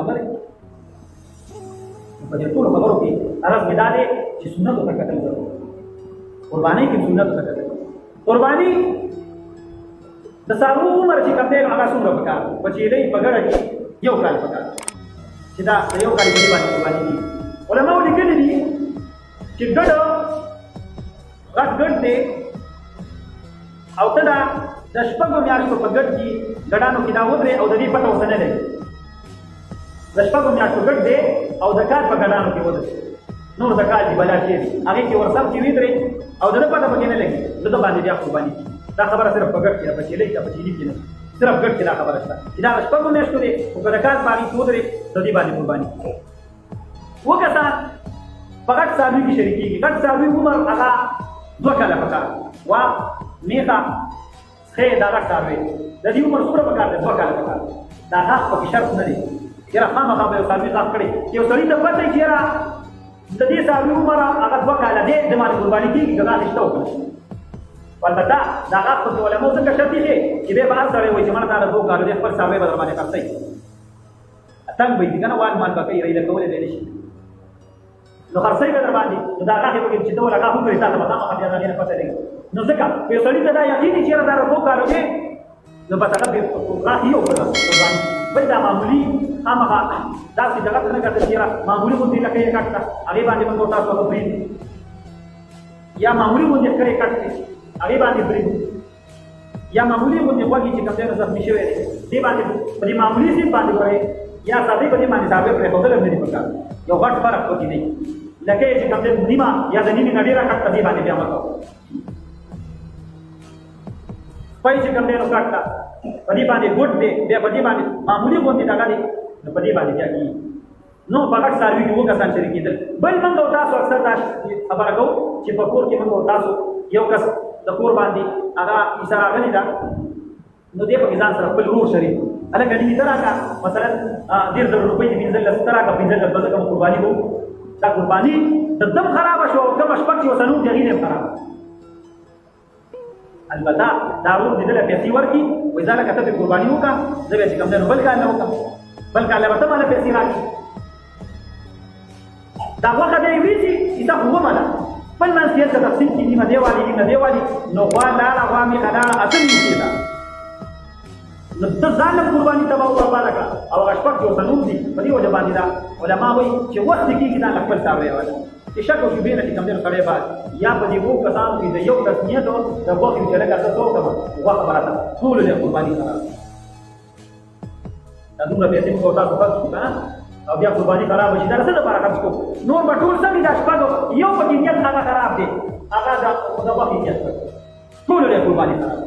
خبرې په دې ټولو خبرو کې عرض مې دا دی چې سنتو ته کتل ضروري قربانۍ کې سنتو ته کتل قرباني د څاروو عمر چې کوم دی هغه څومره پکار په چیلۍ په ګډه کې یو کال پکار چې دا یو کال کې باندې قرباني کېږي علماء لیکلي دي چې ګډه غټ ګډ دی او ته دا د شپږو میاشتو په ګډ کې ګډانو کې دا ودرې او د دې پټه ورته نه لګي د شپږو میاشتو ګډ دی او د کال په ګډانو کې ودرې نور د کال دی بلا شي هغې کې ورسم کې ودرې او د ده پټه پکې نه لګي د ده باندې بیا قرباني کېږي دا خبره صرف په ګډ کې ده په چیلۍ کې په چیلي کې نه صرف ګډ کې دا خبره شته چې دا شپږو میاشتو دی خو که د کال په هغې کې ودرې د دې باندې قرباني کېږي اووه کسان په غټ څاروي کې شریکېږي غټ څاروي عمر هغه 2 کاله پکار وا میخه ښې دا غټ څاروي د دې عمر څومره پکار دی 2 کاله پکار دا غاښ پکې شرط نه دی یاره خامخا به یو څاروي غاښ کړي یو سړي ته پته چې یاره د دې څاروي عمر هغه 2 کاله دی د باندې قرباني کېږي که غاښ شته وکړه البته دا غاښ پکې علماو ځکه شرط ایښی چې دی به هر سړی وایي چې مړه تا د 2 کالو دی خپل څاروی به در باندې خرڅوي تنګ به وي که نه وان مان به کوي ریله کولی دی نه شي نو خرڅوي به در باندې نو دا غاښ یې پکې چې ته ول غاښ وکړې تا ته به خامخا بیا د هغې نه پته لګي نو ځکه که یو سړي ته دا یقین وي چې یاره دا د 2 کالو دی نو بس هغه غاښ یې وکړه قرباني بل دا معمولي خامخا داسې دغه څه نه کړه چې یاره معمولي غوندې لکه یې کټ کړه هغې باندې موږ تاسو هغه پرېږدي یا معمولي غوندې ښکرې کټ کړي هغې باندې پرېږدو یا معمولي غوندې غوږ چې کوم ځای نه زخمي شوی دی دې باندې په دې معمولي سیب باندې پرې یا سادې په دې باندې تابع پرېښودل هم نه دي پکار یو غټ فرق پکې دی لکه چې کوم ځای نیمه یا د نیمې نه ډېره کټ په دې باندې بیا مه کوه پای چې کوم دی نو کټ کړه په دې باندې ګوټ دی بیا په دې باندې معمولي غوندې دغه دی نو په دې باندې بیا کېږي نو په غټ څاروي کې 2 کسان شریکېدل بل موږ او تاسو اکثر دا خبره کوو چې په کور کې موږ او تاسو یو کس د کور باندې هغه عیسه راغلې ده نو دې پکې ځان سره خپل ورور شریک هلکه نیمې ته راکړه مثلا 1,000 روپۍ دې 15 ته راکړه 15 به کوم قرباني وو دا قرباني د دم خرابه شوه او کومه شپه چې ورته نور د هغې نه هم خرابه البته دا ورور دې دله پیسې ورکړي وایي ځه لکه ته پرې قرباني وکړه زه بیا چې کوم دی نو بل کال نه وکړم بل کال به ته ماله پیسې راکړي دا غوښه دی وریجې عیسه خو ومه ده خپل منځ کې هلته تقسیم کړي نیمه دې والي نیمه دې والي نو غوا لاړه غوا میخه لاړه اته نیمې ده نو ته ځان له قرباني تباه وبرباده کړه او هغه شپږ چې ورته نوم دي په دې وجه باندې دا علما وایي چې وخت دې کېږي دا له خپل څاروی واله چې شک او شبهې نه چې کوم دی نو سړی باید یا په دې 2 کسانو کې د یو کس نیت و د غوښې چې لږه زه څه وکړم غوښه به راته ټولو دې قرباني خراب دا دومره پیسې موږ تاسو خرڅ کړو که نه او بیا قرباني خرابه شي دا څه دپاره خرڅ کوو نور به ټول سمې دا شپږ یو پکې نیت هغه خراب دی هغه د غوښې نیت کړ ټولو دې قرباني خراب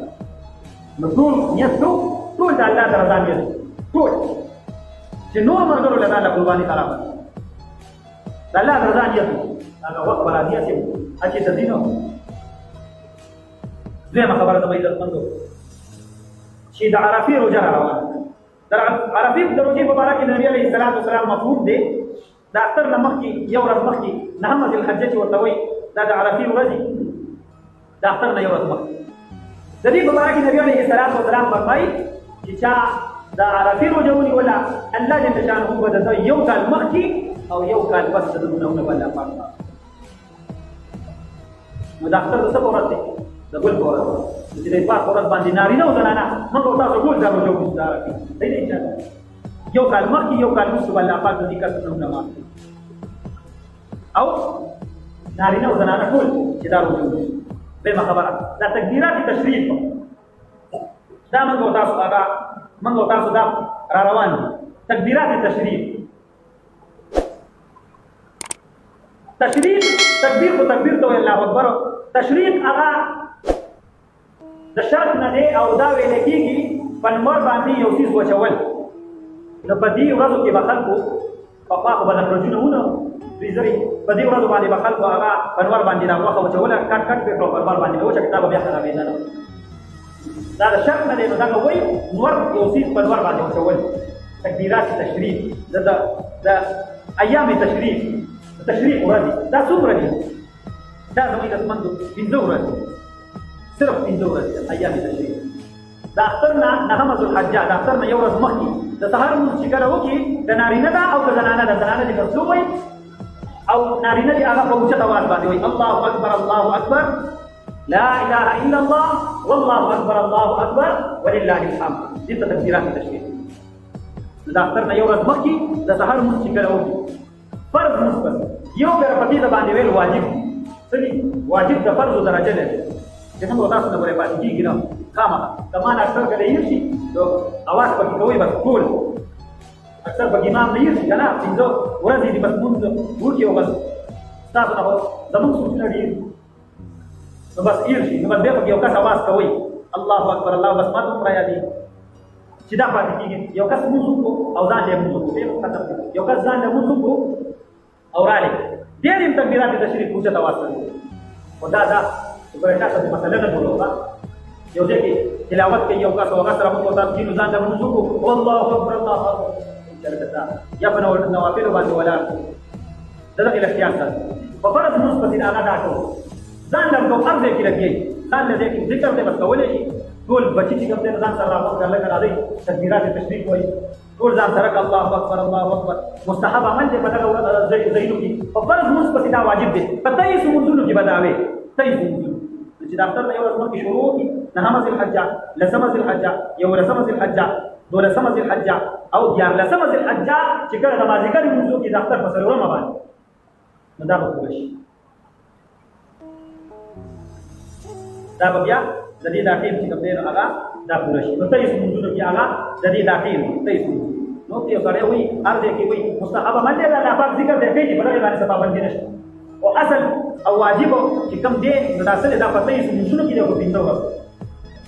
نو ټول نیت کوو ټول د الله د رضا نیت ټول چې نور ملګرو له الله قرباني خرابه د الله د رضا نیت هغه وخت به راځي چې ته ځي نو دویمه خبره زما عزتمندو چې د عرفې روژه را روانه د عرفې د روژې په باره کې د نبي علیه السلام مفهوم دی د اختر نه مخکې یو ورځ مخکې 9 ذوالحجه چې ورته وایي دا د عرفې ورځې د اختر نه یو ورځ مخکې د دې په باره کې نبي علیه السلام فرمایي چې چا د عرفې روژه ونیوله الله جل شانه به د ده یو کال مخکې او یو کال پس د ده ګناهونه به الله پاک معاف نو د اختر د څه په ورځ دی د ګل په ورځ چې د پاک ورځ باندې نارینه او زنانه موږ او تاسو ټول دا روژه ونیسو د عرفې دی نه اجازه یو کال مخکې یو کال وروسته به الله پاک د دې کس ګناهونه معاف کړي او نارینه او زنانه ټول چې دا روژه ونیسو دویمه خبره دا تکبیرات تشریف دا موږ او تاسو دا را روان دي تکبیرات تشریف تکبیر خو تکبیر ته وایي الله اکبر تشریف هغه د شرط نه دی او دا ویل کېږي په لمر باندې یو څیز وچول نو په دې ورځو کې به خلکو پخوا خو به نفرجونه وونه دوی زرې په دې ورځو باندې به خلکو هغه په لمر باندې دا غوښه وچوله کټ کټ پرې کړو په لمر باندې به وچه کړه به بیا خرابېده نه دا د شرط نه دی نو دغه وایي نور یو څیز په لمر باندې وچول تکبیرات تشریف د ایام تشریف تشریف ورځې دا څومره دي دا زموږ عزتمندو 15 ورځې صرف 15 ورځې ایام تشریف د اختر نه نهمه ذوالحجه د اختر نه یو ورځ مخکې د سهار لمونځ چې کله وکړي د نارینه ده او د زنانه ده زنانه دې مظلوم وي او نارینه دې هغه په اوچت اواز باندې وایي الله اکبر الله اکبر لا اله الا الله والله اکبر الله اکبر ولله الحمد دې ته تکبیرات تشریح د اختر نه یو ورځ مخکې د سهار لمونځ چې کله وکړي فرض لمونځ بس یو بیا په دې باندې ویل واجب دي واجب د فرض درجه لري چې موږ تاسو نه پرې پاتې کېږي نه خامخا کمان اکثر کله یې شي نو اواز پکې کوي بس ټول اکثر پکې امام نه یې شي کنه پنځه ورځې دې بس مونږ وکړي او بس تاسو نه زموږ سوچونه ډېر نو بس یې شي نو بس بیا پکې یو کس اواز کوي الله اکبر الله بس ما ته را یادي چې دا پاتې کېږي یو کس مونږ وکړو او ځان یې مونږ وکړو یو کس ځان یې مونږ وکړو او رالی ډېر یې تکبیرات تشریف اوچت اواز کوي خو دا ګوره تاسو ته مسله نه بولو یو ځای کې تلاوت کوي یو کس او هغه سره موږ تاسو کینو ځان ته مونږ وکړو الله اکبر الله اکبر چرته یا په نوافل باندې ولاړ دغه اختیار سره په فرض مونږ پسې هغه دا کوو ځان له کوم ځای کې راځي ځان له دې کې ذکر دې بس کولای شي ټول بچی چې کوم ځای ځان سره راغون کړل راځي تکبیرات تشریف وایي ټول ځان سره الله اکبر الله اکبر مستحب عمل دې په دغه ځایونو کې په فرض مونږ پسې دا واجب دی په دې سمونځونو کې بداوي چې د اختر نه یو ورځ مخکې شروع وکړي نهمه ذوالحجه لسمه ذوالحجه یولسمه ذوالحجه دولسمه ذوالحجه او دیارلسمه ذوالحجه چې کله د مازدیګر لمونځ وکړي د اختر په څلورمه باندې نو دا به پوره شي دا به بیا د دې داخل چې کوم دی نو هغه دا پوره شي نو تیس لمونځونو کې هغه د دې داخل تیس نو یو سړی وایي هر ځای کې وایي مستحب عمل دی الله پاک ذکر دی کوي په دغې باندې څه پابندي نشته او اصل او واجب چې کوم دی نو دا اصل دا پته یې سمونځونو کې دی په پنځه ورځو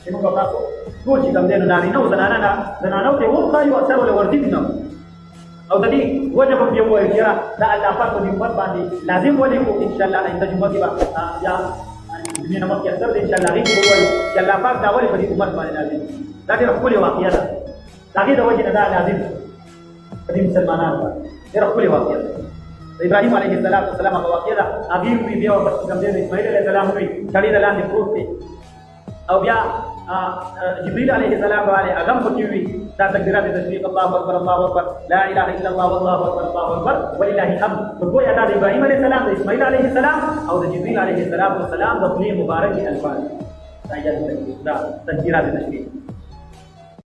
چې موږ تاسو ټول چې کوم دی نو نارینه او زنانه ته وښایو اکثر ولې ورځي نه او د دې وجه به یې وایي چې دا الله پاک په دې امت باندې لازم ولې کو ان شاء الله آینده جمعه کې به یا دې نه مخکې اکثر ان شاء الله هغې به وایي چې الله پاک دا ولې په دې امت باندې لازم دا ډېره ښکلې واقعه ده د هغې د وجې نه دا لازم په دې مسلمانانو باندې ډېره ښکلې واقعه ده ابراهيم عليه السلام هغه واقعه ده هغه وی بیا ورپسې کوم دی اسماعیل علیه السلام وی چړې د لاندې پروت دی او بیا جبريل عليه السلام باندې هغه پکې وی دا تکبیرات تشریف الله اکبر الله اکبر لا اله الا الله والله اکبر الله اکبر ولله الحمد نو یا د ابراهيم عليه السلام د اسماعیل عليه السلام او د جبريل عليه السلام د خپل مبارک الفاظ دا تکبیرات تشریف